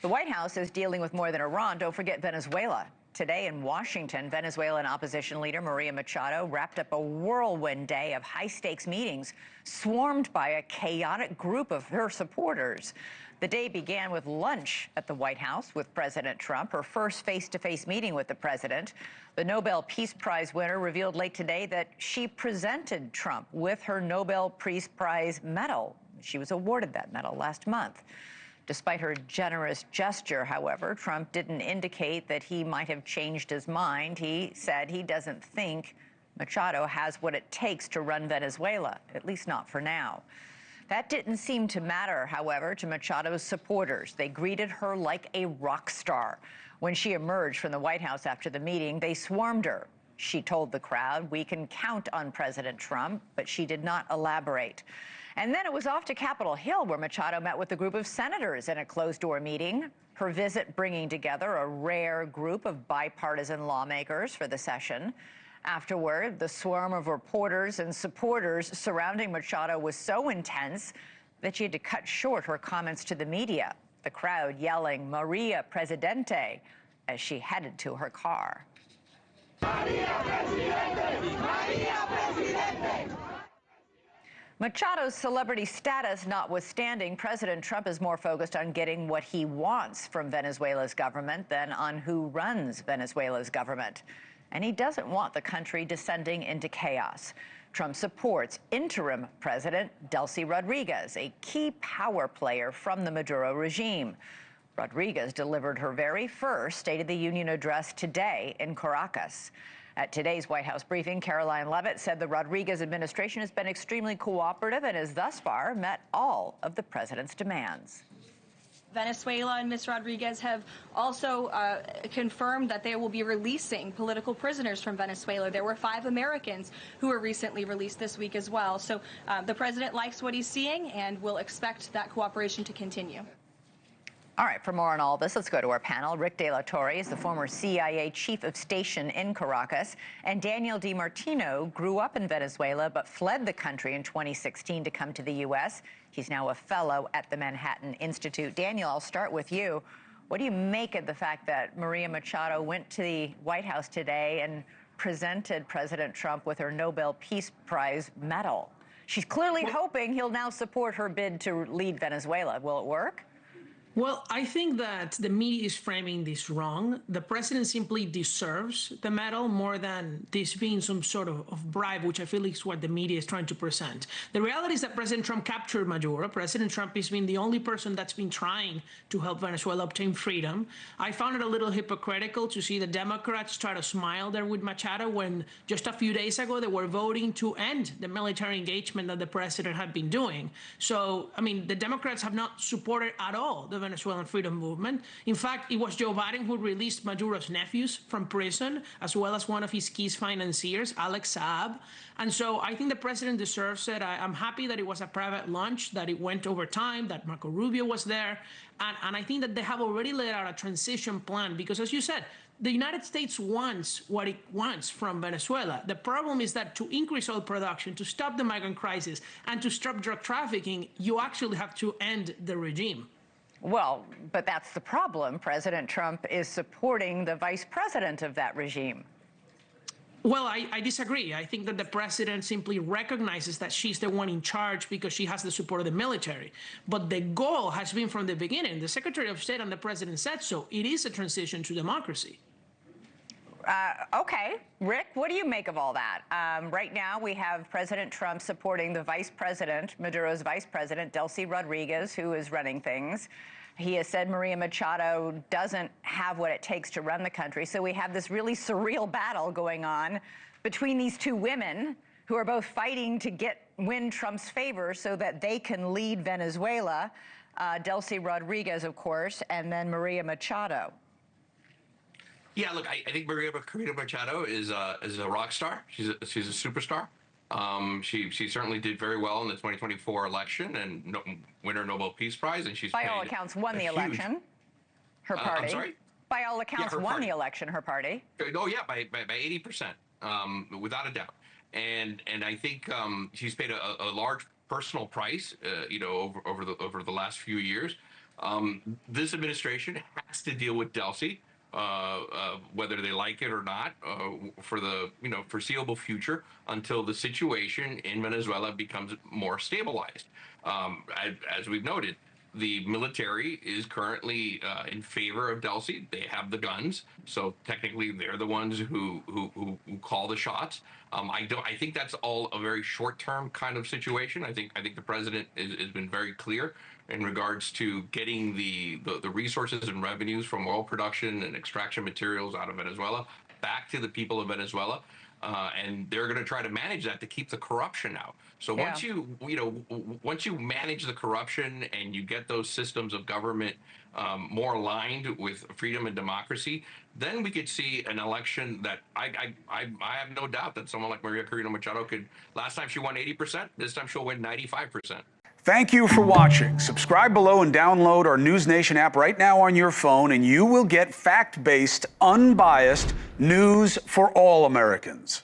The White House is dealing with more than Iran. Don't forget Venezuela. Today in Washington, Venezuelan opposition leader Maria Machado wrapped up a whirlwind day of high-stakes meetings, swarmed by a chaotic group of her supporters. The day began with lunch at the White House with President Trump, her first face-to-face meeting with the president. The Nobel Peace Prize winner revealed late today that she presented Trump with her Nobel Peace Prize medal. She was awarded that medal last month. Despite her generous gesture, however, Trump didn't indicate that he might have changed his mind. He said he doesn't think Machado has what it takes to run Venezuela, at least not for now. That didn't seem to matter, however, to Machado's supporters. They greeted her like a rock star. When she emerged from the White House after the meeting, they swarmed her. She told the crowd, "We can count on President Trump," but she did not elaborate. And then it was off to Capitol Hill, where Machado met with a group of senators in a closed-door meeting, her visit bringing together a rare group of bipartisan lawmakers for the session. Afterward, the swarm of reporters and supporters surrounding Machado was so intense that she had to cut short her comments to the media, the crowd yelling, "Maria Presidente," as she headed to her car. Maria Presidente! Maria Presidente! Machado's celebrity status notwithstanding, President Trump is more focused on getting what he wants from Venezuela's government than on who runs Venezuela's government. And he doesn't want the country descending into chaos. Trump supports interim President Delcy Rodriguez, a key power player from the Maduro regime. Rodriguez delivered her very first State of the Union address today in Caracas. At today's White House briefing, Caroline Leavitt said the Rodriguez administration has been extremely cooperative and has thus far met all of the president's demands. Venezuela and Ms. Rodriguez have also confirmed that they will be releasing political prisoners from Venezuela. There were 5 Americans who were recently released this week as well. So the president likes what he's seeing and will expect that cooperation to continue. All right, for more on all this, let's go to our panel. Rick De La Torre is the former CIA chief of station in Caracas, and Daniel DiMartino grew up in Venezuela but fled the country in 2016 to come to the U.S. He's now a fellow at the Manhattan Institute. Daniel, I'll start with you. What do you make of the fact that Maria Machado went to the White House today and presented President Trump with her Nobel Peace Prize medal? She's clearly hoping he'll now support her bid to lead Venezuela. Will it work? Well, I think that the media is framing this wrong. The president simply deserves the medal more than this being some sort of bribe, which I feel is what the media is trying to present. The reality is that President Trump captured Maduro. President Trump has been the only person that's been trying to help Venezuela obtain freedom. I found it a little hypocritical to see the Democrats try to smile there with Machado when just a few days ago they were voting to end the military engagement that the president had been doing. So, I mean, the Democrats have not supported at all the Venezuelan freedom movement. In fact, it was Joe Biden who released Maduro's nephews from prison, as well as one of his key financiers, Alex Saab. And so I think the president deserves it. I'm happy that it was a private lunch, that it went over time, that Marco Rubio was there. And I think that they have already laid out a transition plan because, as you said, the United States wants what it wants from Venezuela. The problem is that to increase oil production, to stop the migrant crisis, and to stop drug trafficking, you actually have to end the regime. Well, but that's the problem. President Trump is supporting the vice president of that regime. Well, I disagree. I think that the president simply recognizes that she's the one in charge because she has the support of the military. But the goal has been from the beginning. The Secretary of State and the president said so. It is a transition to democracy. Okay. Rick, what do you make of all that? Right now, we have President Trump supporting the vice president, Maduro's vice president, Delcy Rodriguez, who is running things. He has said Maria Machado doesn't have what it takes to run the country. So we have this really surreal battle going on between these two women who are both fighting to win Trump's favor so that they can lead Venezuela. Delcy Rodriguez, of course, and then Maria Machado. Yeah, look, I think Maria Machado is a rock star. She's a superstar. She certainly did very well in the 2024 election and winner Nobel Peace Prize, and she's by all accounts won the election. Her party. I'm sorry? By all accounts, won the election. Her party. Oh yeah, by 80%, without a doubt. And I think she's paid a large personal price, over the last few years. This administration has to deal with Delcy, whether they like it or not, for the foreseeable future until the situation in Venezuela becomes more stabilized. As we've noted, the military is currently in favor of Delcy. They have the guns, so technically they're the ones who call the shots. I think that's all a very short-term kind of situation. I think the president has been very clear in regards to getting the resources and revenues from oil production and extraction materials out of Venezuela back to the people of Venezuela. And they're going to try to manage that to keep the corruption out. So once once you manage the corruption and you get those systems of government more aligned with freedom and democracy, then we could see an election that I have no doubt that someone like Maria Corina Machado could. Last time she won 80%. This time she'll win 95%. Thank you for watching. Subscribe below and download our NewsNation app right now on your phone, and you will get fact-based, unbiased news for all Americans.